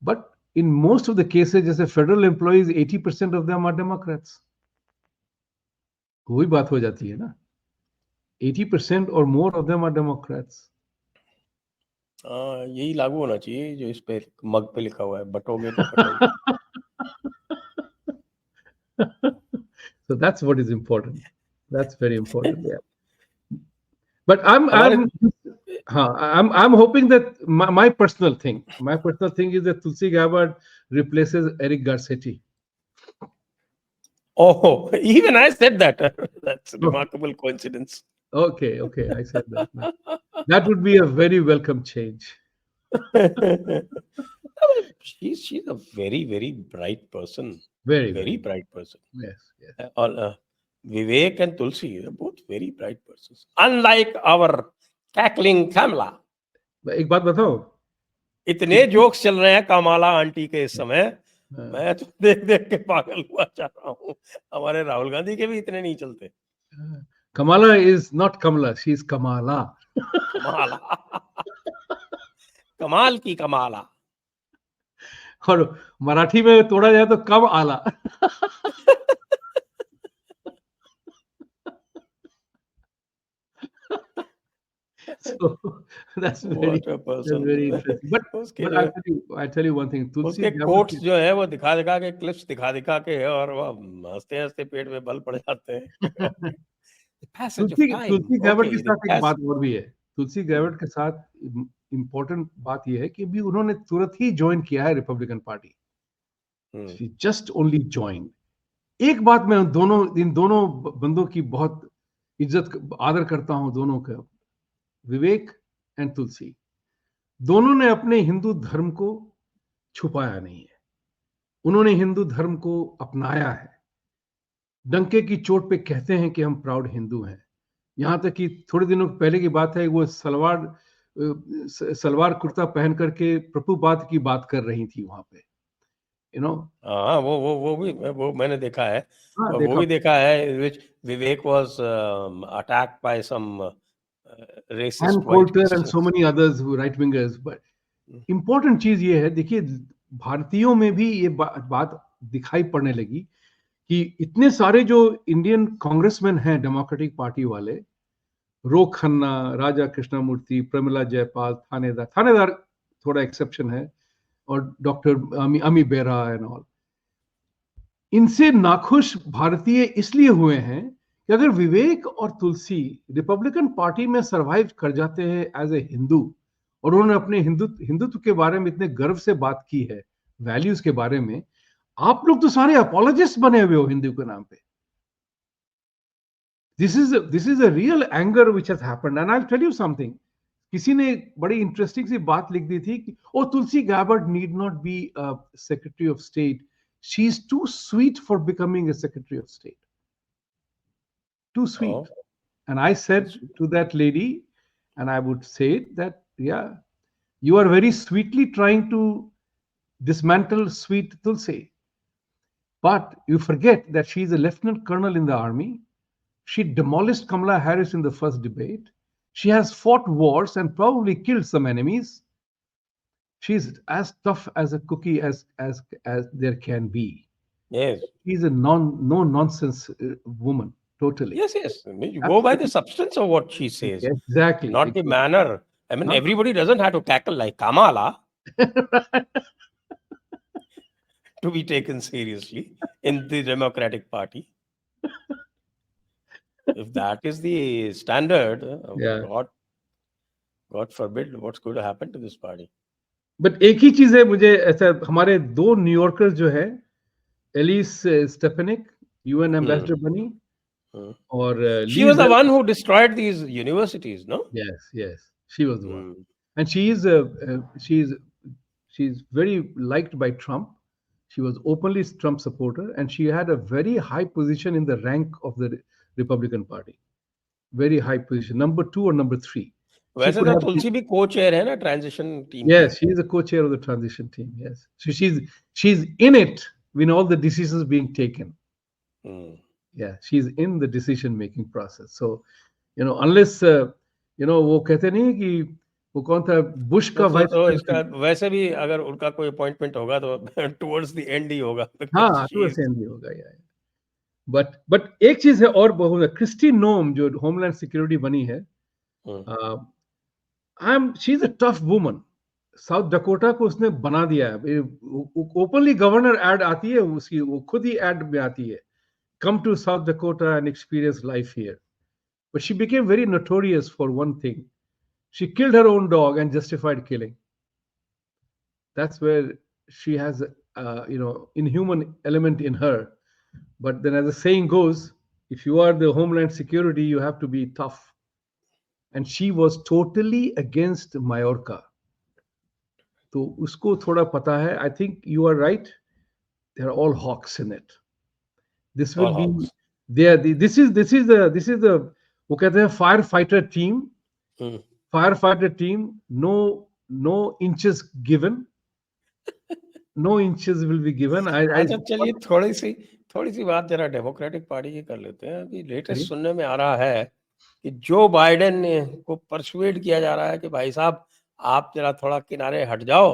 S2: but in most of the cases, as a federal employees, 80% of them are Democrats. वही बात हो जाती है ना, 80% or more of them are Democrats.
S1: हाँ, यही लागू होना चाहिए जो इस पे मग पे लिखा हुआ है, बटोगे तो कटोगे।
S2: So that's what is important. That's very important. Yeah. But
S1: हमारे
S2: I'm hoping that my personal thing is that Tulsi Gabbard replaces Eric Garcetti.
S1: Oh, even I said that. That's a remarkable coincidence.
S2: Okay, I said that. That would be a very welcome change.
S1: She's a very, very bright person.
S2: Very,
S1: Very
S2: very.
S1: bright person.
S2: Yes, yes.
S1: और Vivek and Tulsi are both very bright persons. Unlike our cackling Kamala.
S2: एक बात बताओ,
S1: इतने jokes चल रहे हैं Kamala aunty के इस समय, मैं तो देख देख के पागल हुआ जा रहा हूँ। हमारे राहुल गांधी के भी इतने नहीं चलते।
S2: Kamala is not Kamala, she is Kamala.
S1: Kamala, कमाल की कमाला।
S2: और मराठी में तोड़ा जाए तो कम आला। So that's very interesting. But I tell you one thing, Tulsi
S1: उसके कोट्स जो है वो दिखा दिखा के, क्लिप्स दिखा दिखा के, और वो हंसते हंसते पेट में बल पड़ जाते हैं।
S2: तुलसी गैबर्ट के साथ एक बात और भी है। तुलसी गैबर्ट के साथ इंपॉर्टेंट बात यह है कि भी उन्होंने तुरंत ही ज्वाइन किया है Republican party, just only join. एक बात मैं इन दोनों बंदों की बहुत आदर करता हूं, दोनों का, विवेक एंड तुलसी। दोनों ने अपने हिंदू धर्म को छुपाया नहीं है, उन्होंने हिंदू धर्म को अपनाया है। डंके की चोट पे कहते हैं कि हम प्राउड हिंदू हैं। यहां तक कि थोड़े दिनों पहले की बात है, वो सलवार कुर्ता पहन करके प्रभुपाद की बात कर रही थी वहां पे, यू नो।
S1: हाँ, वो मैंने देखा है।
S2: हाँ,
S1: और वो
S2: देखा।
S1: भी देखा है which Vivek was attacked by some
S2: and
S1: racist white
S2: Coulter and so
S1: Christians.
S2: Many others right wingers. But important चीज ये है, देखिए भारतीयों में भी ये बात दिखाई पड़ने लगी कि इतने सारे जो इंडियन कांग्रेसमैन हैं डेमोक्रेटिक पार्टी वाले, रो खन्ना, राजा कृष्णमूर्ति, प्रमिला जयपाल, थानेदार थोड़ा एक्सेप्शन है, और डॉक्टर अमी बेरा एंड ऑल, इनसे नाखुश भारतीय इसलिए हुए हैं कि अगर विवेक और तुलसी रिपब्लिकन पार्टी में सरवाइव कर जाते हैं एज ए हिंदू, और उन्होंने अपने हिंदुत्व के बारे में इतने गर्व से बात की है, वैल्यूज के बारे में, आप लोग तो सारे अपोलोजिस्ट बने हुए हो हिंदू के नाम पे। This is a real anger which has happened, and I will tell you something. किसी ने बड़ी इंटरेस्टिंग सी बात लिख दी थी कि oh Tulsi Gabbard need not be secretary of state, she is too sweet for becoming a secretary of state, too sweet.
S1: Oh,
S2: And I said to that lady, and I would say that, yeah, you are very sweetly trying to dismantle sweet Tulsi. But you forget that she is a lieutenant colonel in the army. She demolished Kamala Harris in the first debate. She has fought wars and probably killed some enemies. She's as tough as a cookie as there can be.
S1: yes.
S2: She's a no nonsense woman, totally.
S1: Yes. I mean, you go by the substance of what she says,
S2: Exactly.
S1: not the manner. I mean,
S2: Huh?
S1: everybody doesn't have to cackle like Kamala to be taken seriously in the Democratic Party. If that is the standard,
S2: Yeah.
S1: God forbid, what's going to happen to this party?
S2: But एक ही चीज है, मुझे ऐसा, हमारे दो New Yorkers जो है, Alice स्टेफेनिक UN ambassador बनी, और
S1: She was the one who destroyed these universities, no?
S2: yes, she was the one, and she's very liked by Trump. She was openly Trump supporter, and she had a very high position in the rank of the Republican Party, very high position, number 2 or number 3.
S1: वैसे तो तुलसी भी co-chair है ना transition team.
S2: Yes, she is a co-chair of the transition team. Yes, so she's in it when all the decisions being taken. Yeah, she's in the decision making process. So, unless वो कहते नहीं कि वो कौन था, Bush का vice
S1: तो इसका वैसे भी अगर उनका कोई अपॉइंटमेंट होगा तो टुवर्ड्स द एंड ही होगा.
S2: हाँ, टुवर्ड्स एंड ही होगा, यार. बट एक चीज है और बहुत, क्रिस्टी नोम जो होमलैंड सिक्योरिटी बनी है, she is a tough woman. South Dakota को उसने बना दिया है. ओपनली गवर्नर एड आती है उसकी, वो खुद ही एड में आती है, come to South Dakota and experience life here. But she became very notorious for one thing. She killed her own dog and justified killing. That's where she has inhuman element in her. But then, as the saying goes, if you are the Homeland Security, you have to be tough. And she was totally against Mayorkas. तो उसको थोड़ा पता है. I think you are right. They're all hawks in it. This will be there. This is the वो कहते हैं firefighter team. Firefighter team. No inches given. No inches will be given.
S1: अच्छा, चलिए थोड़ी सी बात जरा डेमोक्रेटिक पार्टी की कर लेते हैं. अभी लेटेस्ट सुनने में आ रहा है कि जो बाइडेन को परसुएड किया जा रहा है कि भाई साहब आप जरा थोड़ा किनारे हट जाओ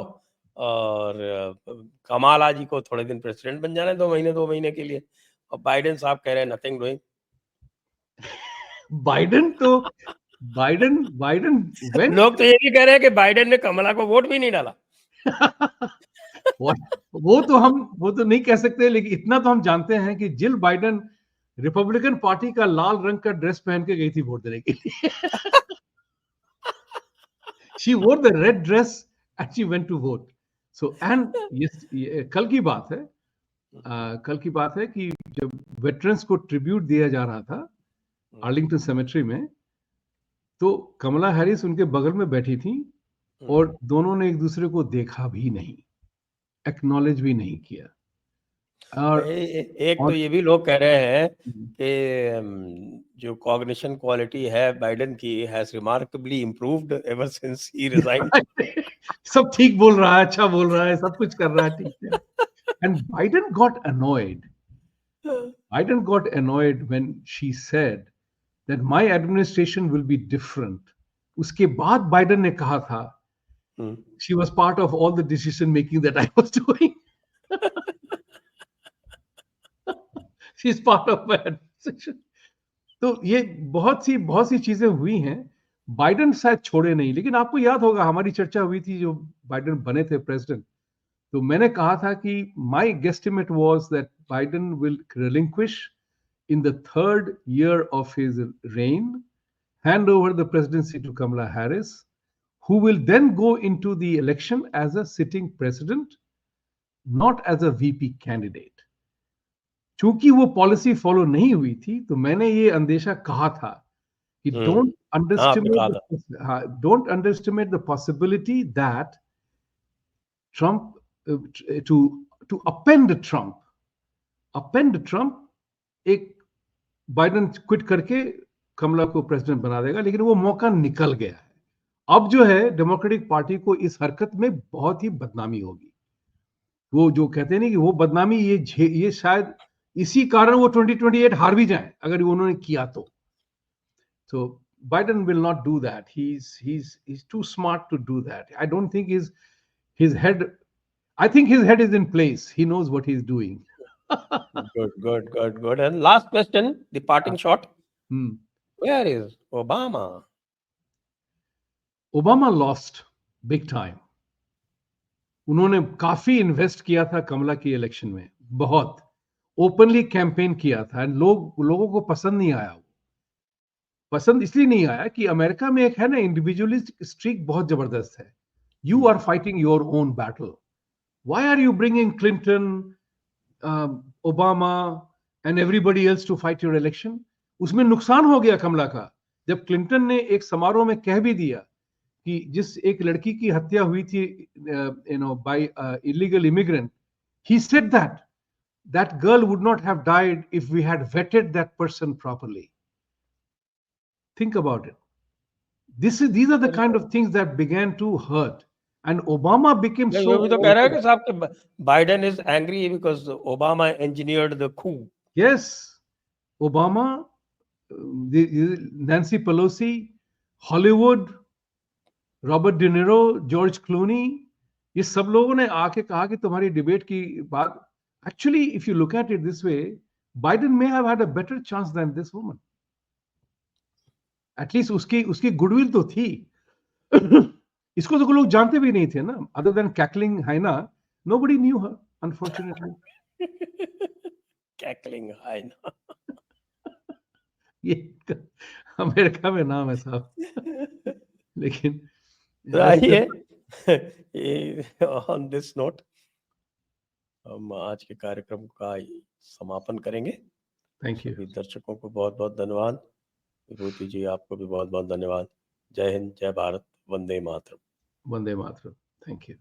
S1: और कमाला जी को थोड़े दिन प्रेसिडेंट बन जाने 2 महीने के लिए. और बाइडेन साहब कह रहे हैं नथिंग डूइंग.
S2: बाइडेन
S1: लोग तो ये भी कह रहे हैं कि बाइडेन ने कमला को वोट भी नहीं डाला.
S2: वो तो नहीं कह सकते, लेकिन इतना तो हम जानते हैं कि जिल बाइडेन रिपब्लिकन पार्टी का लाल रंग का ड्रेस पहन के गई थी वोट देने के लिए. she wore the red dress and she went to vote. So and yes, कल की बात है, कल की बात है कि जब वेटरन्स को ट्रिब्यूट दिया जा रहा था आर्लिंगटन सेमेट्री में, तो कमला हैरिस उनके बगल में बैठी थी और दोनों ने एक दूसरे को देखा भी नहीं, एक्नॉलेज भी नहीं किया। और
S1: एक तो ये भी लोग कह रहे हैं कि जो कॉग्निशन क्वालिटी है बाइडेन की has remarkably improved ever since he resigned.
S2: सब ठीक बोल रहा है, अच्छा बोल रहा है, सब कुछ कर रहा है ठीक है। And Biden got annoyed. Biden got annoyed when she said that my administration will be different. उसके बाद बाइडन ने कहा था, she was part of all the decision making that I was doing. She's part of my administration. तो ये बहुत सी चीजें हुई हैं। बाइडन शायद छोड़े नहीं, लेकिन आपको याद होगा हमारी चर्चा हुई थी जो बाइडन बने थे प्रेसिडेंट, तो मैंने कहा था कि my guesstimate was that Biden will relinquish in the 3rd year of his reign, hand over the presidency to Kamala Harris, who will then go into the election as a sitting president, not as a VP candidate. चूंकि वो policy follow नहीं हुई थी, तो मैंने ये अंदेशा कहा था कि don't underestimate the possibility that Trump to append Trump, एक बाइडन क्विट करके कमला को प्रेसिडेंट बना देगा, लेकिन वो मौका निकल गया है। अब जो है डेमोक्रेटिक पार्टी को इस हरकत में बहुत ही बदनामी होगी। वो जो कहते हैं ना कि वो बदनामी ये शायद इसी कारण वो 2028 हार भी जाए अगर उन्होंने किया तो। So Biden will not do that. He's too smart to do that. I don't think his head. I think his head is in place. He knows what he's doing.
S1: Good. And last question, the parting shot. Where is Obama?
S2: Obama lost big time. उन्होंने काफी invest किया था कमला की election में, बहुत openly campaign किया था, लोगों को पसंद नहीं आया। पसंद इसलिए नहीं आया कि अमेरिका में एक है ना इंडिविजुअलिस्ट स्ट्रीक बहुत जबरदस्त है। You are fighting your own battle. Why are you bringing Clinton, Obama and everybody else to fight your election? उसमें नुकसान हो गया कमला का, जब क्लिंटन ने एक समारोह में कह भी दिया कि जिस एक लड़की की हत्या हुई थी by illegal immigrant, he said that girl would not have died if we had vetted that person properly. Think about it. These are the kind of things that began to hurt, and Obama became so.
S1: ये भी तो कह रहा है कि साहब Biden is angry because Obama engineered the coup.
S2: Yes, Obama, Nancy Pelosi, Hollywood, Robert De Niro, George Clooney, ये सब लोगों ने आके कहा कि तुम्हारी डिबेट की बात, actually if you look at it this way, Biden may have had a better chance than this woman. At least उसकी गुडविल तो थी। इसको तो लोग जानते भी नहीं थे ना, अदर देन कैकलिंग हाइना, नोबडी न्यू हर अनफॉर्चुनेटली।
S1: कैकलिंग हाइना,
S2: ये अमेरिका में नाम है साहब। लेकिन
S1: ऑन दिस नोट हम आज के कार्यक्रम का समापन करेंगे।
S2: Thank you.
S1: दर्शकों को बहुत बहुत धन्यवाद। विभूति जी आपको भी बहुत बहुत धन्यवाद। जय हिंद, जय भारत, वंदे मातरम।
S2: वंदे मातरम। Thank you.